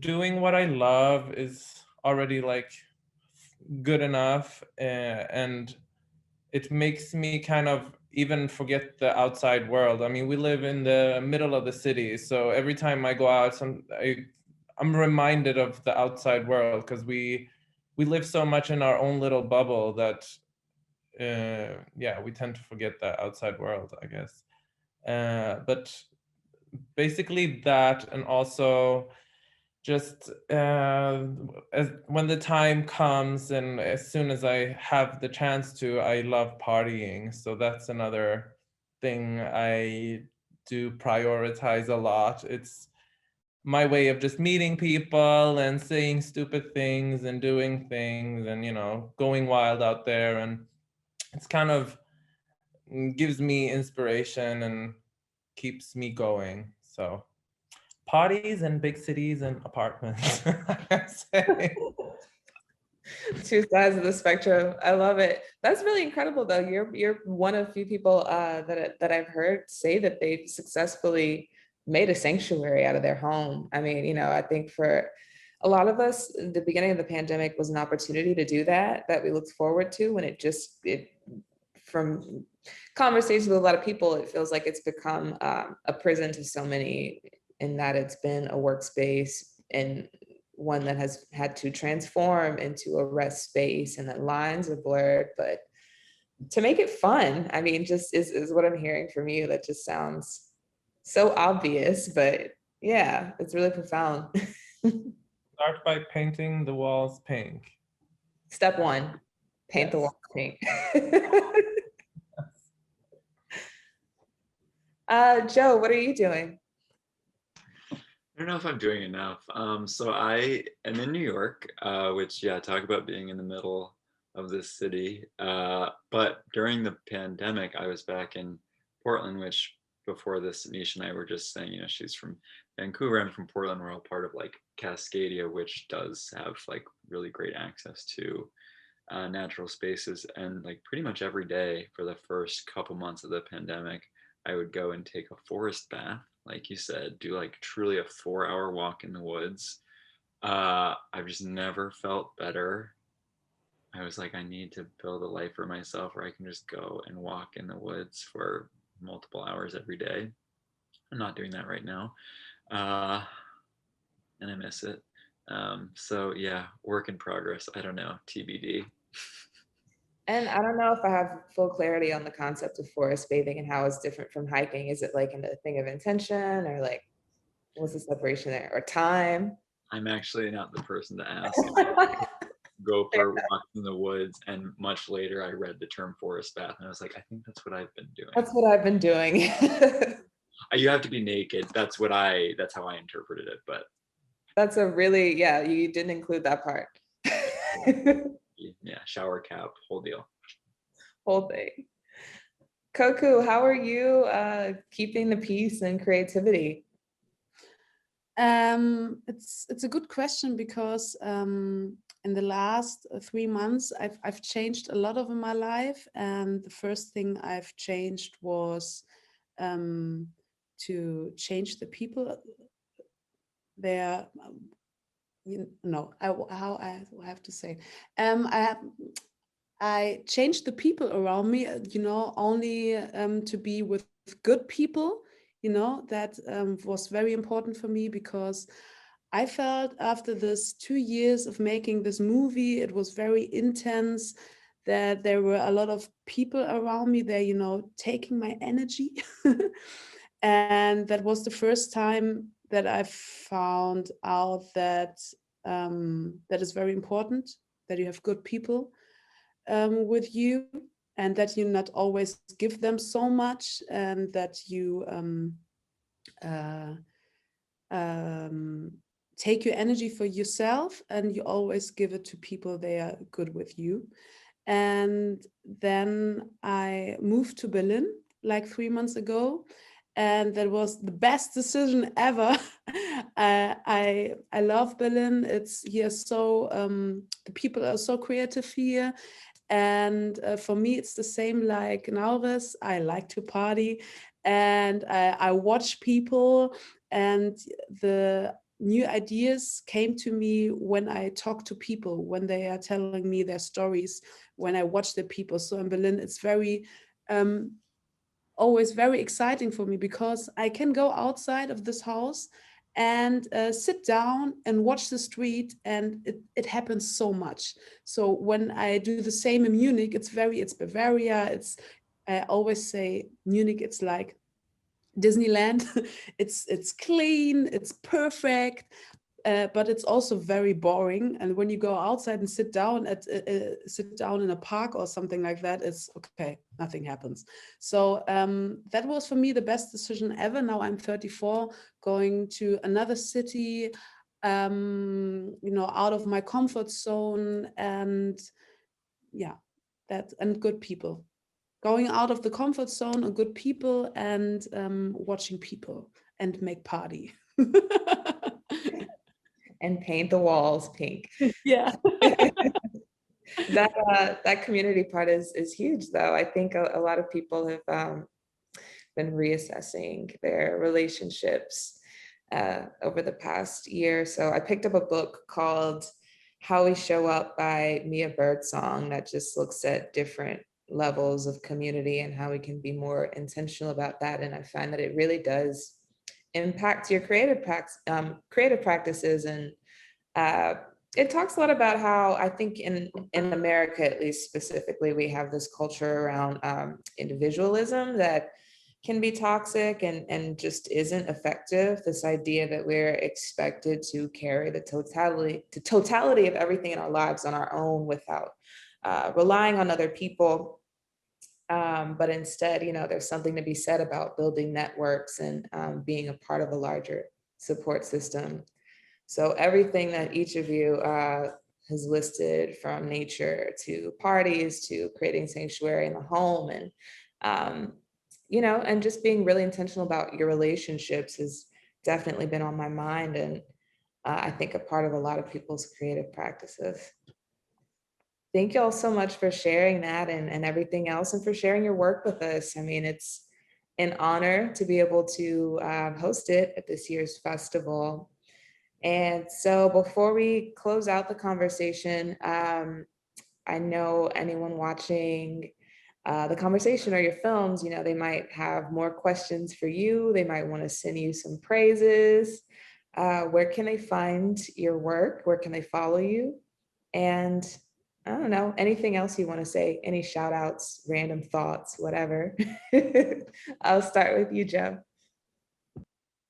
doing what I love is already like good enough, and it makes me kind of even forget the outside world. I mean, we live in the middle of the city, so every time I go out, I'm reminded of the outside world, because we live so much in our own little bubble that we tend to forget the outside world, I guess. But basically that, and also just when the time comes and as soon as I have the chance to, I love partying. So that's another thing I do prioritize a lot. It's my way of just meeting people and saying stupid things and doing things and, you know, going wild out there. And it's kind of gives me inspiration and keeps me going. So parties and big cities and apartments. Two sides of the spectrum. I love it. That's really incredible, though. You're one of few people that I've heard say that they've successfully made a sanctuary out of their home. I mean, you know, I think for a lot of us, the beginning of the pandemic was an opportunity to do that we looked forward to. When it from conversations with a lot of people, it feels like it's become a prison to so many, in that it's been a workspace and one that has had to transform into a rest space, and that lines are blurred. But to make it fun, I mean, just is what I'm hearing from you. That just sounds so obvious, but yeah, it's really profound. Start by painting the walls pink. Step one, paint the walls pink. Joe, what are you doing? I don't know if I'm doing enough. So I am in New York, which, yeah, talk about being in the middle of this city. But during the pandemic, I was back in Portland, which before this, Nisha and I were just saying, you know, she's from Vancouver. I'm from Portland. We're all part of like Cascadia, which does have like really great access to natural spaces. And like pretty much every day for the first couple months of the pandemic, I would go and take a forest bath, like you said, do like truly a 4-hour walk in the woods. I've just never felt better. I was like, I need to build a life for myself where I can just go and walk in the woods for multiple hours every day. I'm not doing that right now. And I miss it. So yeah, work in progress. I don't know, TBD. And I don't know if I have full clarity on the concept of forest bathing and how it's different from hiking. Is it like a thing of intention, or like what's the separation there, or time? I'm actually not the person to ask. Go for walks in the woods, and much later I read the term forest bath and I was like, I think that's what I've been doing. That's what I've been doing. You have to be naked. That's how I interpreted it. But that's a really, yeah, you didn't include that part. Yeah, shower cap, whole deal. Whole thing. Koku, how are you keeping the peace and creativity? It's a good question, because in the last 3 months, I've changed a lot of in my life, and the first thing I've changed was to change the people there I have to say, I changed the people around me, only to be with good people, that was very important for me, because I felt after this 2 years of making this movie, it was very intense, that there were a lot of people around me there, taking my energy. And that was the first time that I found out that that is very important, that you have good people with you, and that you not always give them so much, and that you uh, take your energy for yourself, and you always give it to people they are good with you. And then I moved to Berlin like 3 months ago, and that was the best decision ever. I love Berlin. It's here so the people are so creative here, and for me it's the same like Naures. I like to party, and I watch people, and the new ideas came to me when I talk to people, when they are telling me their stories, when I watch the people. So in Berlin, it's very always very exciting for me, because I can go outside of this house and sit down and watch the street, and it happens so much. So when I do the same in Munich, it's Bavaria. I always say Munich, it's like Disneyland. It's clean, it's perfect, but it's also very boring. And when you go outside and sit down in a park or something like that, it's okay, nothing happens. So that was for me the best decision ever. Now I'm 34, going to another city, out of my comfort zone, and yeah, and good people. Going out of the comfort zone, and good people, and watching people and make party. And paint the walls pink. Yeah. That community part is huge, though. I think a lot of people have been reassessing their relationships over the past year. So I picked up a book called How We Show Up by Mia Birdsong, that just looks at different levels of community and how we can be more intentional about that. And I find that it really does impact your creative practices. And it talks a lot about how I think in America, at least specifically, we have this culture around individualism that can be toxic and just isn't effective. This idea that we're expected to carry the totality of everything in our lives on our own without relying on other people. But instead, there's something to be said about building networks and being a part of a larger support system. So everything that each of you has listed, from nature to parties to creating sanctuary in the home, and and just being really intentional about your relationships, has definitely been on my mind, and I think a part of a lot of people's creative practices. Thank you all so much for sharing that and everything else, and for sharing your work with us. I mean, it's an honor to be able to host it at this year's festival. And so before we close out the conversation, I know anyone watching the conversation or your films, they might have more questions for you. They might want to send you some praises. Where can they find your work? Where can they follow you? And I don't know, anything else you want to say? Any shout outs, random thoughts, whatever. I'll start with you, Joe.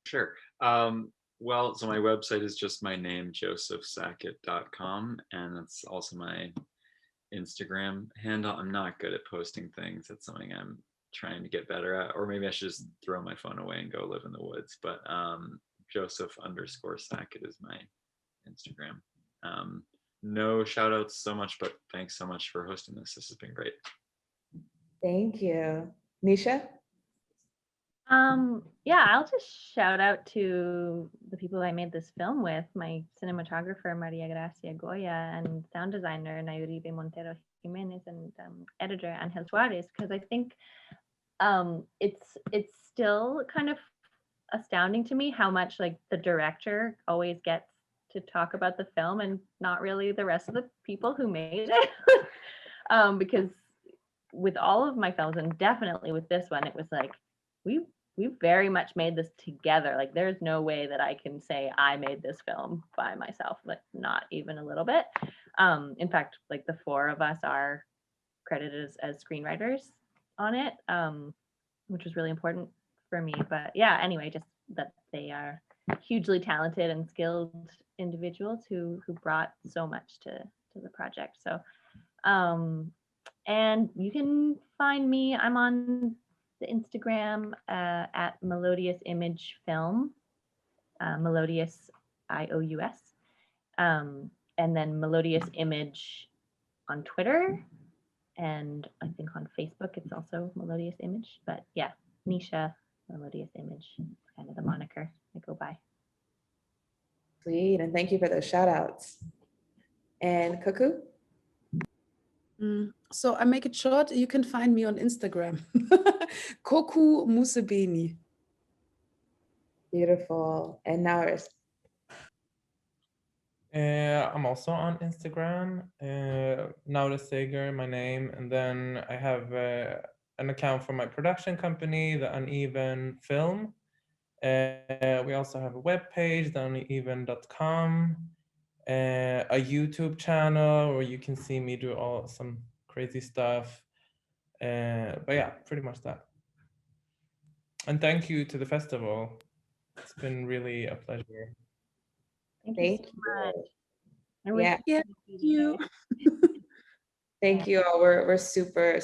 Sure. Well, so my website is just my name, josephsackett.com, and that's also my Instagram handle. I'm not good at posting things. That's something I'm trying to get better at, or maybe I should just throw my phone away and go live in the woods. But Joseph_Sackett is my Instagram. No shout outs so much, but thanks so much for hosting this. This has been great. Thank you. Nisha? Yeah, I'll just shout out to the people I made this film with, my cinematographer, Maria Gracia Goya, and sound designer, Nayuribe Montero Jimenez, and editor, Angel Suarez, because I think it's still kind of astounding to me how much like the director always gets to talk about the film and not really the rest of the people who made it. Because with all of my films, and definitely with this one, it was like we very much made this together. Like there's no way that I can say I made this film by myself, like not even a little bit. In fact, like the four of us are credited as screenwriters on it, which was really important for me. But yeah, anyway, just that they are hugely talented and skilled individuals who brought so much to the project. So and you can find me, I'm on the Instagram at Melodious Image Film, Melodious IOUS, and then Melodious Image on Twitter, and I think on Facebook it's also Melodious Image. But yeah, Nisha Melodious Image is kind of the moniker I go by. Sweet, and thank you for those shout outs. And Koku? So I make it short. You can find me on Instagram. Koku Musebeni. Beautiful. And Naures? I'm also on Instagram, Naures, my name, and then I have an account for my production company, The Uneven Film. We also have a webpage, theuneven.com, a YouTube channel where you can see me do some crazy stuff. But yeah, pretty much that. And thank you to the festival. It's been really a pleasure. Thank you so much. I wish Yeah. we could be you. there. Thank you all. We're super